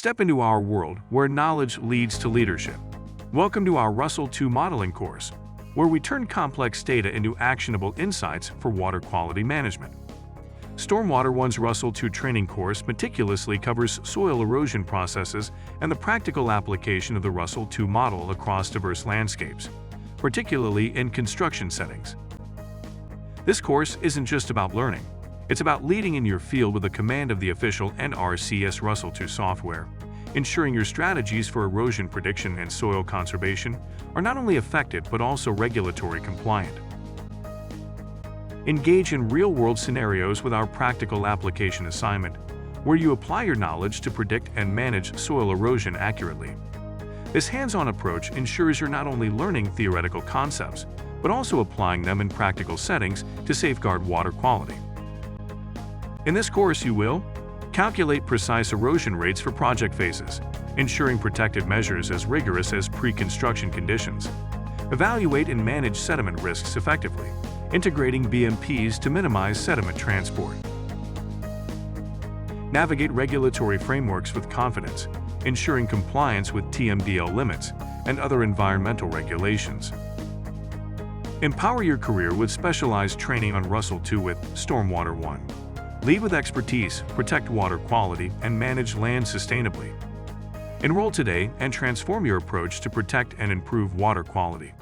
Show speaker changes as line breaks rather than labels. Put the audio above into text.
Step into our world where knowledge leads to leadership. Welcome to our RUSLE2 Modeling course, where we turn complex data into actionable insights for water quality management. StormwaterONE's RUSLE2 training course meticulously covers soil erosion processes and the practical application of the RUSLE2 model across diverse landscapes, particularly in construction settings. This course isn't just about learning. It's about leading in your field with the command of the official NRCS RUSLE2 software, ensuring your strategies for erosion prediction and soil conservation are not only effective but also regulatory compliant. Engage in real-world scenarios with our practical application assignment, where you apply your knowledge to predict and manage soil erosion accurately. This hands-on approach ensures you're not only learning theoretical concepts, but also applying them in practical settings to safeguard water quality. In this course, you will calculate precise erosion rates for project phases, ensuring protective measures as rigorous as pre-construction conditions. Evaluate and manage sediment risks effectively, integrating BMPs to minimize sediment transport. Navigate regulatory frameworks with confidence, ensuring compliance with TMDL limits and other environmental regulations. Empower your career with specialized training on RUSLE2 with StormwaterONE. Lead with expertise, protect water quality, and manage land sustainably. Enroll today and transform your approach to protect and improve water quality.